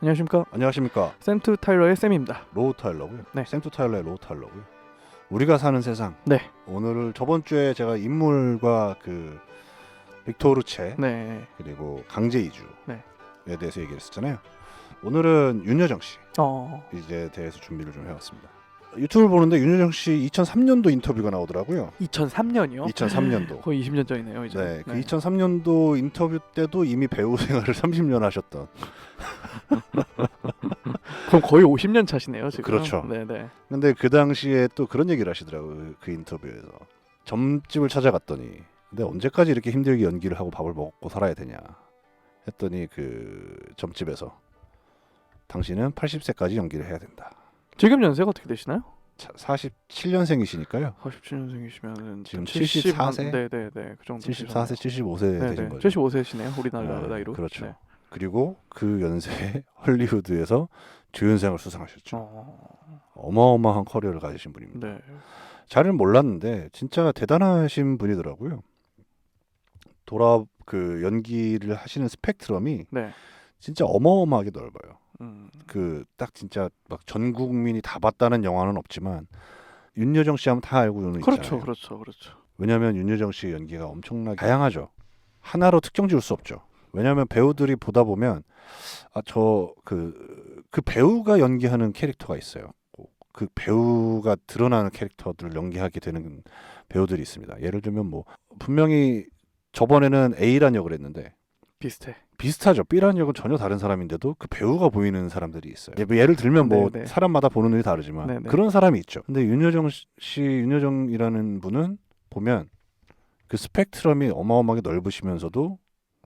안녕하십니까. 안녕하십니까. 샘투 타일러의 샘입니다. 로우 타일러고요. 네. 샘투 타일러의 로우 타일러고요. 우리가 사는 세상. 네. 오늘을 저번 주에 제가 인물과 그 빅토르 채 네. 그리고 강제 이주에 네. 대해서 얘기를 했었잖아요. 오늘은 윤여정 씨 이제 대해서 준비를 좀 해왔습니다. 유튜브를 보는데 윤여정 씨 2003년도 인터뷰가 나오더라고요. 2003년이요? 2003년도. 거의 20년 전이네요, 이제. 네, 그 2003년도 인터뷰 때도 이미 배우 생활을 30년 하셨던. 그럼 거의 50년 차시네요, 지금. 그렇죠. 네네. 근데 그 당시에 또 그런 얘기를 하시더라고요. 그 인터뷰에서 점집을 찾아갔더니 근데 언제까지 이렇게 힘들게 연기를 하고 밥을 먹고 살아야 되냐 했더니 그 점집에서 당신은 80세까지 연기를 해야 된다. 지금 연세가 어떻게 되시나요? 47년생이시니까요. 47년생이시면은 지금 74세? 네네네. 그 정도. 74세, 75세 되신 거죠. 75세시네요, 우리나라 네, 나이로. 그렇죠. 네. 그리고 그 연세에 헐리우드에서 조연상을 수상하셨죠. 어마어마한 커리어를 가지신 분입니다. 네. 잘은 몰랐는데 진짜 대단하신 분이더라고요. 그 연기를 하시는 스펙트럼이 네. 진짜 어마어마하게 넓어요. 음. 그 딱 진짜 막 전 국민이 다 봤다는 영화는 없지만 윤여정 씨 하면 다 알고는 그렇죠, 있잖아요. 그렇죠. 왜냐하면 윤여정 씨의 연기가 엄청나게 다양하죠. 하나로 특정 지을 수 없죠. 왜냐하면 배우들이 보다 보면 그 배우가 연기하는 캐릭터가 있어요. 그 배우가 드러나는 캐릭터들을 연기하게 되는 배우들이 있습니다. 예를 들면 뭐 분명히 저번에는 A란 역을 했는데 비슷하죠. B라는 역은 전혀 다른 사람인데도 그 배우가 보이는 사람들이 있어요. 예를 들면 뭐 네네. 사람마다 보는 눈이 다르지만 네네. 그런 사람이 있죠. 근데 윤여정이라는 분은 보면 그 스펙트럼이 어마어마하게 넓으시면서도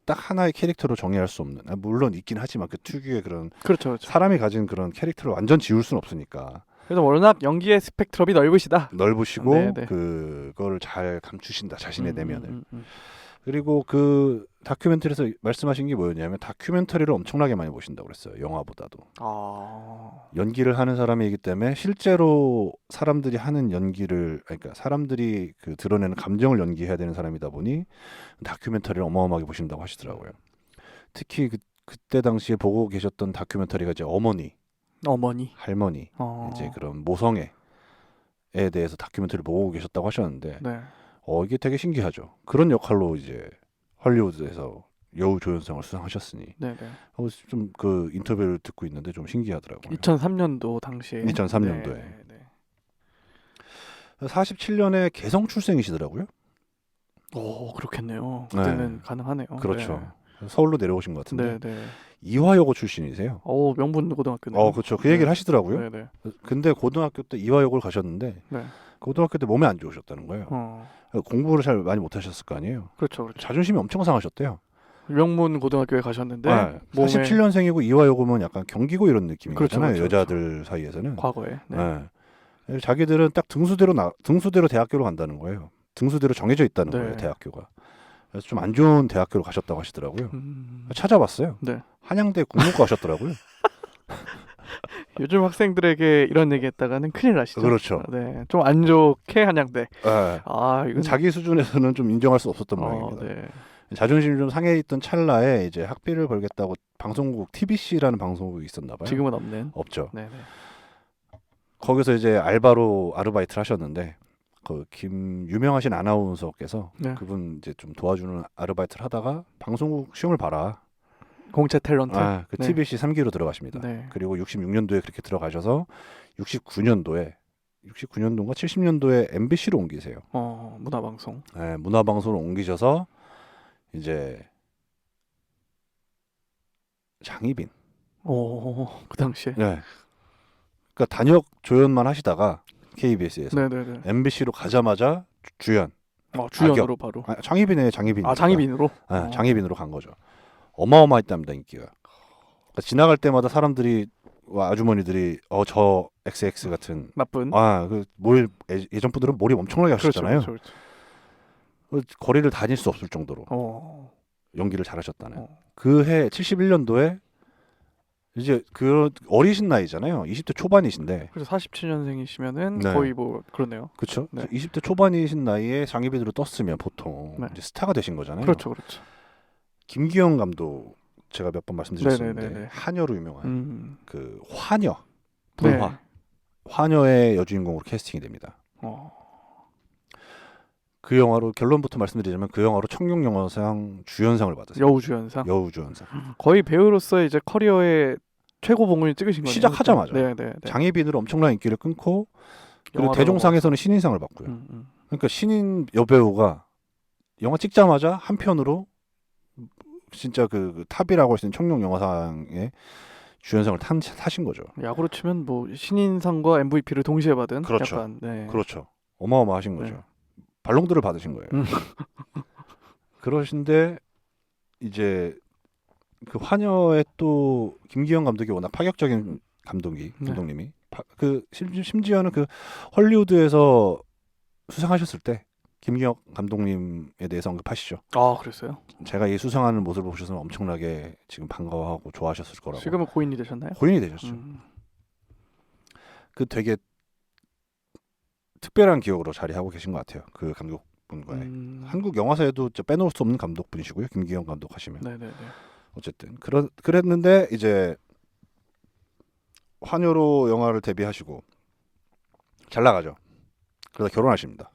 딱 하나의 캐릭터로 정의할 수 없는, 물론 있긴 하지만 그 특유의 그런 그렇죠. 사람이 가진 그런 캐릭터를 완전 지울 수는 없으니까. 그래서 워낙 연기의 스펙트럼이 넓으시고 네네. 그거를 잘 감추신다, 자신의 내면을. 음. 그리고 그 다큐멘터리에서 말씀하신 게 뭐였냐면 다큐멘터리를 엄청나게 많이 보신다고 그랬어요. 영화보다도. 연기를 하는 사람이기 때문에 실제로 사람들이 하는 연기를, 그러니까 사람들이 그 드러내는 감정을 연기해야 되는 사람이다 보니 다큐멘터리를 어마어마하게 보신다고 하시더라고요. 특히 그때 당시에 보고 계셨던 다큐멘터리가 이제 어머니, 할머니, 이제 그런 모성애에 대해서 다큐멘터리를 보고 계셨다고 하셨는데 네. 이게 되게 신기하죠. 그런 역할로 이제 헐리우드에서 여우 조연상을 수상하셨으니 네네. 좀 그 인터뷰를 듣고 있는데 좀 신기하더라고요. 2003년도 당시에. 2003년도에. 네. 47년에 개성 출생이시더라고요. 오, 그렇겠네요. 그때는 네. 가능하네요. 그렇죠. 서울로 내려오신 것 같은데. 네. 이화여고 출신이세요. 명분 고등학교네요. 그렇죠. 그 얘기를 하시더라고요. 네네. 근데 고등학교 때 이화여고를 가셨는데 네. 고등학교 때 몸에 안 좋으셨다는 거예요. 공부를 잘 많이 못하셨을 거 아니에요. 그렇죠. 자존심이 엄청 상하셨대요. 명문 고등학교에 가셨는데 47년생이고 이화여고면 약간 경기고 이런 느낌인 그렇죠, 거잖아요. 그렇죠, 여자들 사이에서는. 과거에. 자기들은 딱 등수대로 대학교로 간다는 거예요. 등수대로 정해져 있다는 네. 거예요, 대학교가. 그래서 좀 안 좋은 대학교로 가셨다고 하시더라고요. 음. 찾아봤어요. 네. 한양대 국문과 하셨더라고요. 요즘 학생들에게 이런 얘기했다가는 큰일 나시죠. 그렇죠. 네, 좀 안 좋게 한양대. 네. 이건 자기 수준에서는 좀 인정할 수 없었던 모양입니다. 네. 자존심이 좀 상해 있던 찰나에 이제 학비를 벌겠다고 방송국 TBC라는 방송국이 있었나 봐요. 지금은 없는. 없죠. 네. 거기서 이제 알바로 아르바이트를 하셨는데 그 유명하신 아나운서께서 그분 이제 좀 도와주는 아르바이트를 하다가 방송국 시험을 봐라. 공채 탤런트. 그 TBC 3기로 들어가십니다. 네. 그리고 66년도에 그렇게 들어가셔서 69년도인가 70년도에 MBC로 옮기세요. 문화방송. 네, 문화방송으로 옮기셔서 이제 장희빈. 그 당시에. 네. 그러니까 단역 조연만 하시다가 KBS에서 네네네. MBC로 가자마자 주연. 주연으로 바로. 장희빈이에요. 장희빈으로. 네, 장희빈으로 간 거죠. 어마어마했답니다, 인기가. 그러니까 지나갈 때마다 사람들이 아주머니들이 저 XX 같은 나쁜. 예전 분들은 몰입 엄청나게 하셨잖아요. 그렇죠. 거리를 다닐 수 없을 정도로 연기를 잘하셨다는. 그 해 71년도에 이제 그 어리신 나이잖아요. 20대 초반이신데. 그래서 47년생이시면은 네. 거의 그렇네요. 그렇죠. 네. 20대 초반이신 나이에 장희빈으로 떴으면 보통 이제 스타가 되신 거잖아요. 그렇죠. 김기영 감독 제가 몇 번 말씀드렸었는데 네네네네. 한여로 유명한 그 화녀 네. 불화 화녀의 여주인공으로 캐스팅이 됩니다. 그 영화로 결론부터 말씀드리자면 그 영화로 청룡영화상 주연상을 받았어요. 여우주연상. 여우주연상. 거의 배우로서의 이제 커리어의 최고봉을 찍으신 거네요. 시작하자마자 네. 장희빈으로 엄청난 인기를 끊고 그리고 영화로 대종상에서는 신인상을 받고요. 그러니까 신인 여배우가 영화 찍자마자 한 편으로 진짜 그 탑이라고 할 수 있는 청룡영화상의 주연상을 타신 거죠. 야구로 치면 뭐 신인상과 MVP를 동시에 받은 그렇죠. 약간 그렇죠. 어마어마하신 거죠. 네. 발롱도르를 받으신 거예요. 그러신데 이제 그 화녀의 또 김기현 감독이 워낙 파격적인 감독님이 그 심지어는 그 헐리우드에서 수상하셨을 때 김기현 감독님에 대해서 언급하시죠. 아, 그랬어요? 제가 이 수상하는 모습을 보셔서 엄청나게 지금 반가워하고 좋아하셨을 거라고. 지금은 고인이 되셨나요? 고인이 되셨죠. 그 되게 특별한 기억으로 자리하고 계신 것 같아요. 그 감독분과의. 한국 영화사에도 빼놓을 수 없는 감독분이시고요. 김기현 감독 하시면. 네네네. 어쨌든 그랬는데 이제 화녀로 영화를 데뷔하시고 잘 나가죠. 그러다 결혼하십니다.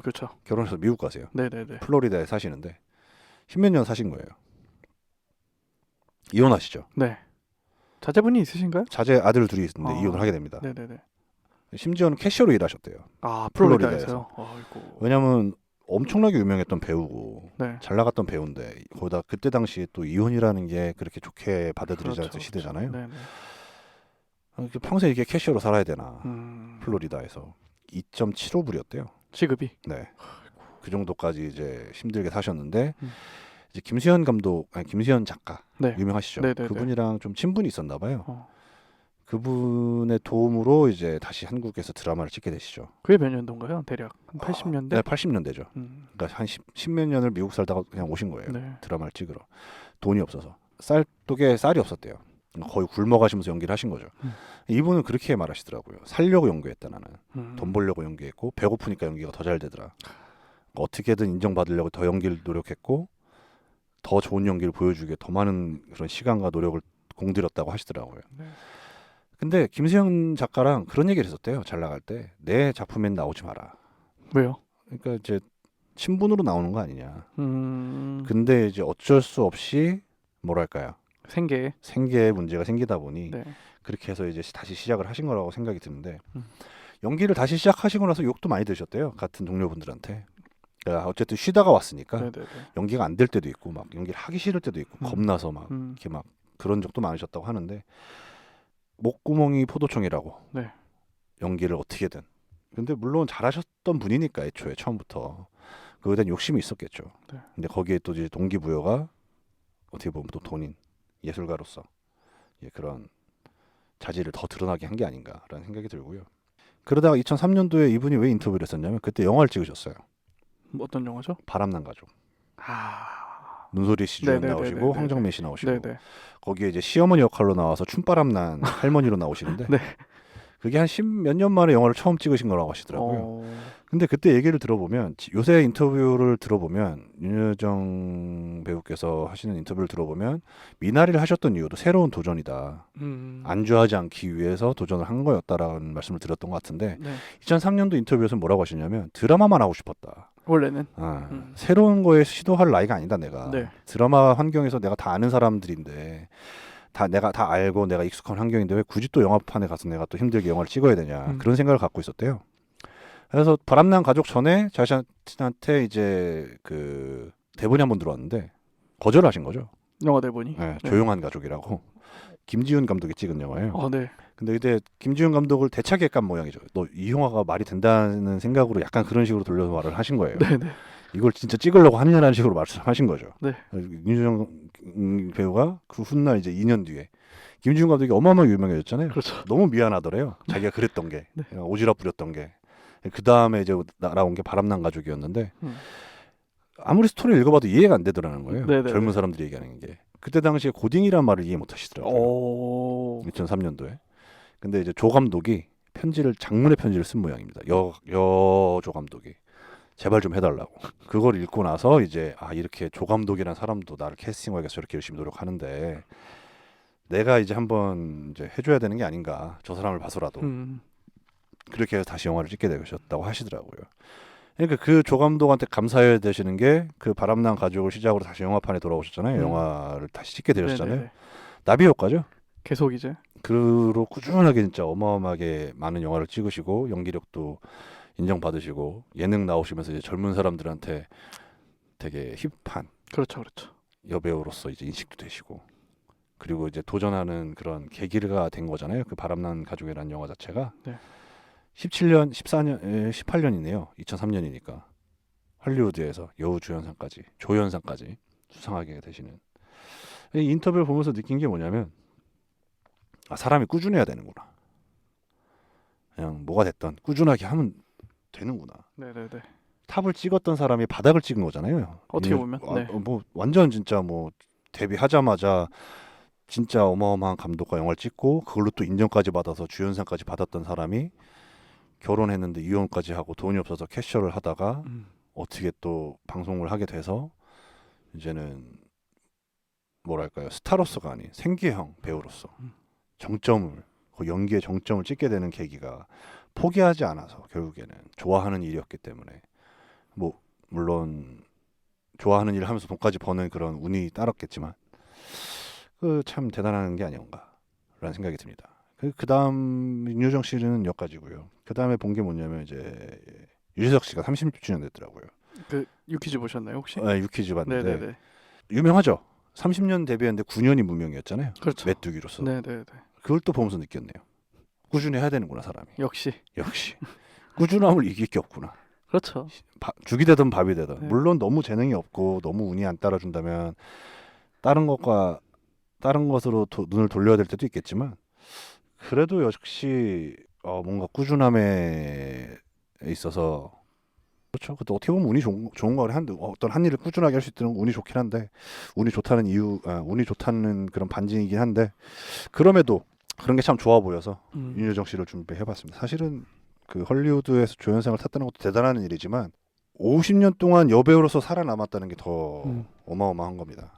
그렇죠. 결혼해서 미국 가세요. 네네네. 플로리다에 사시는데 10몇 년 사신 거예요. 이혼하시죠. 네. 자제분이 있으신가요? 자제 아들 둘이 있는데 이혼을 하게 됩니다. 네네네. 심지어는 캐셔로 일하셨대요. 아, 플로리다에서요? 아이고. 왜냐하면 엄청나게 유명했던 배우고 네. 잘 나갔던 배우인데 거기다 그때 당시에 또 이혼이라는 게 그렇게 좋게 받아들이지 않던 그렇죠, 시대잖아요. 네네. 평생 이렇게 캐셔로 살아야 되나. 플로리다에서 2.75불이었대요. 시급이? 네. 그 정도까지 이제 힘들게 사셨는데 이제 김수현 작가 네. 유명하시죠. 네네네. 그분이랑 좀 친분이 있었나 봐요. 그분의 도움으로 이제 다시 한국에서 드라마를 찍게 되시죠. 그게 몇 년도인가요? 대략 한 80년대? 네, 80년대죠. 그러니까 한 10몇 년을 미국 살다가 그냥 오신 거예요. 네. 드라마를 찍으러. 돈이 없어서. 쌀독에 쌀이 없었대요. 거의 굶어가시면서 연기를 하신 거죠. 이분은 그렇게 말하시더라고요. 살려고 연기했다 나는. 돈 벌려고 연기했고 배고프니까 연기가 더 잘 되더라. 어떻게든 인정받으려고 더 연기를 노력했고 더 좋은 연기를 보여주기 위해 더 많은 그런 시간과 노력을 공들였다고 하시더라고요. 네. 근데 김수영 작가랑 그런 얘기를 했었대요. 잘 나갈 때 내 작품엔 나오지 마라. 왜요? 그러니까 이제 친분으로 나오는 거 아니냐. 근데 이제 어쩔 수 없이 뭐랄까요? 생계에 문제가 생기다 보니 네. 그렇게 해서 이제 다시 시작을 하신 거라고 생각이 드는데 연기를 다시 시작하시고 나서 욕도 많이 드셨대요. 같은 동료분들한테. 그러니까 어쨌든 쉬다가 왔으니까 네네네. 연기가 안 될 때도 있고 막 연기를 하기 싫을 때도 있고 겁나서 막 이렇게 막 그런 적도 많으셨다고 하는데 목구멍이 포도청이라고. 네. 연기를 어떻게든. 근데 물론 잘하셨던 분이니까 애초에 처음부터 그거에 대한 욕심이 있었겠죠. 네. 근데 거기에 또 이제 동기부여가 어떻게 보면 또 돈인 예술가로서 그런 자질을 더 드러나게 한 게 아닌가라는 생각이 들고요. 그러다가 2003년도에 이분이 왜 인터뷰를 했었냐면 그때 영화를 찍으셨어요. 어떤 영화죠? 바람난 가족. 아. 문소리 씨 주연 네네네네네. 나오시고 황정민 씨 나오시고 네네. 거기에 이제 시어머니 역할로 나와서 춤바람난 할머니로 나오시는데 네. 그게 한 10몇 년 만에 영화를 처음 찍으신 거라고 하시더라고요. 근데 그때 얘기를 들어보면 요새 인터뷰를 들어보면 윤여정 배우께서 하시는 인터뷰를 들어보면 미나리를 하셨던 이유도 새로운 도전이다. 안주하지 않기 위해서 도전을 한 거였다라는 말씀을 드렸던 것 같은데 네. 2003년도 인터뷰에서 뭐라고 하시냐면 드라마만 하고 싶었다. 원래는 새로운 거에 시도할 나이가 아니다 내가. 네. 드라마 환경에서 내가 다 아는 사람들인데 내가 다 알고 내가 익숙한 환경인데 왜 굳이 또 영화판에 가서 내가 또 힘들게 영화를 찍어야 되냐 그런 생각을 갖고 있었대요. 그래서 바람난 가족 전에 자신한테 이제 그 대본이 한번 들어왔는데 거절하신 거죠. 영화 대본이? 네, 조용한 가족이라고 김지훈 감독이 찍은 영화예요. 네. 근데 그때 김지훈 감독을 대차게 깐 모양이죠. 너 이 영화가 말이 된다는 생각으로 약간 그런 식으로 돌려서 말을 하신 거예요. 네네. 이걸 진짜 찍으려고 하느냐는 식으로 말씀하신 거죠. 네. 윤여정 배우가 그 훗날 이제 2년 뒤에 김지훈 감독이 어마어마하게 유명해졌잖아요. 그렇죠. 너무 미안하더래요. 자기가 그랬던 게 네. 오지랖 부렸던 게. 그 다음에 이제 나온 게 바람난 가족이었는데 아무리 스토리를 읽어봐도 이해가 안 되더라는 거예요. 네네네. 젊은 사람들이 얘기하는 게. 그때 당시에 고딩이란 말을 이해 못 하시더라고요. 2003년도에. 근데 이제 조 감독이 장문의 편지를 쓴 모양입니다. 여조 감독이 제발 좀 해달라고. 그걸 읽고 나서 이제 이렇게 조 감독이라는 사람도 나를 캐스팅하기 위해서 이렇게 열심히 노력하는데 내가 이제 한번 이제 해줘야 되는 게 아닌가. 저 사람을 봐서라도. 그렇게 해서 다시 영화를 찍게 되셨다고 하시더라고요. 그러니까 그 조 감독한테 감사해야 되시는 게 그 바람난 가족을 시작으로 다시 영화판에 돌아오셨잖아요. 영화를 다시 찍게 되셨잖아요. 네네네. 나비 효과죠. 계속 이제 그로 꾸준하게 진짜 어마어마하게 많은 영화를 찍으시고 연기력도 인정받으시고 예능 나오시면서 이제 젊은 사람들한테 되게 힙한 그렇죠. 여배우로서 이제 인식도 되시고 그리고 이제 도전하는 그런 계기가 된 거잖아요. 그 바람난 가족이라는 영화 자체가 네. 17년, 14년, 18년이네요. 2003년이니까 할리우드에서 여우주연상까지 조연상까지 수상하게 되시는 이 인터뷰를 보면서 느낀 게 뭐냐면 사람이 꾸준해야 되는구나. 그냥 뭐가 됐든 꾸준하게 하면 되는구나. 네네네. 탑을 찍었던 사람이 바닥을 찍은 거잖아요. 어떻게 보면 네. 뭐 완전 진짜 뭐 데뷔하자마자 진짜 어마어마한 감독과 영화를 찍고 그걸로 또 인정까지 받아서 주연상까지 받았던 사람이 결혼했는데 이혼까지 하고 돈이 없어서 캐셔를 하다가 어떻게 또 방송을 하게 돼서 이제는 뭐랄까요 스타로서가 아닌 생계형 배우로서 정점을 그 연기의 정점을 찍게 되는 계기가 포기하지 않아서 결국에는 좋아하는 일이었기 때문에 뭐 물론 좋아하는 일을 하면서 돈까지 버는 그런 운이 따랐겠지만 그 참 대단한 게 아닌가라는 생각이 듭니다. 그 다음 윤여정 씨는 여기까지고요. 그 다음에 본 게 뭐냐면 이제 유재석 씨가 30주년 됐더라고요. 그 유퀴즈 보셨나요 혹시? 네, 유퀴즈 봤는데 네네네. 유명하죠. 30년 데뷔했는데 9년이 무명이었잖아요. 그렇죠. 메뚜기로서. 네네네. 그걸 또 보면서 느꼈네요. 꾸준히 해야 되는구나 사람이. 역시 꾸준함을 이길 게 없구나. 그렇죠. 죽이 되든 밥이 되든 네. 물론 너무 재능이 없고 너무 운이 안 따라준다면 다른 것으로 눈을 돌려야 될 때도 있겠지만 그래도 역시 뭔가 꾸준함에 있어서 그렇죠. 그것도 어떻게 보면 운이 좋은 거를 한데 어떤 한 일을 꾸준하게 할 수 있다는 건 운이 좋긴 한데 운이 좋다는 그런 반증이긴 한데 그럼에도 그런 게 참 좋아 보여서 윤여정 씨를 준비해봤습니다. 사실은 그 헐리우드에서 조연상을 탔다는 것도 대단한 일이지만 50년 동안 여배우로서 살아남았다는 게 더 어마어마한 겁니다.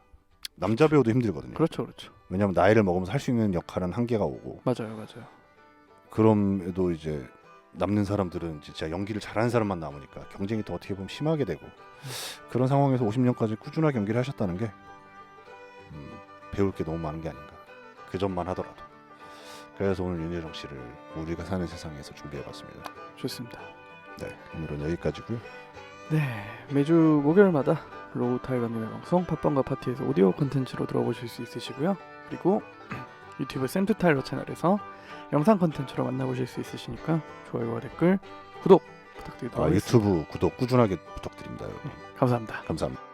남자 배우도 힘들거든요. 그렇죠. 왜냐하면 나이를 먹으면서 할 수 있는 역할은 한계가 오고 맞아요. 그럼에도 이제 남는 사람들은 진짜 연기를 잘하는 사람만 남으니까 경쟁이 더 어떻게 보면 심하게 되고 그런 상황에서 50년까지 꾸준하게 연기를 하셨다는 게 배울 게 너무 많은 게 아닌가 그 점만 하더라도 그래서 오늘 윤여정 씨를 우리가 사는 세상에서 준비해봤습니다. 좋습니다. 네, 오늘은 여기까지고요. 네, 매주 목요일마다 로우 타이거님의 방송 팟빵과 파티에서 오디오 콘텐츠로 들어보실 수 있으시고요. 그리고 유튜브 센트타일러 채널에서 영상 콘텐츠로 만나보실 수 있으시니까 좋아요와 댓글, 구독 부탁드리도록 하겠습니다. 유튜브 구독 꾸준하게 부탁드립니다. 여러분. 감사합니다. 감사합니다.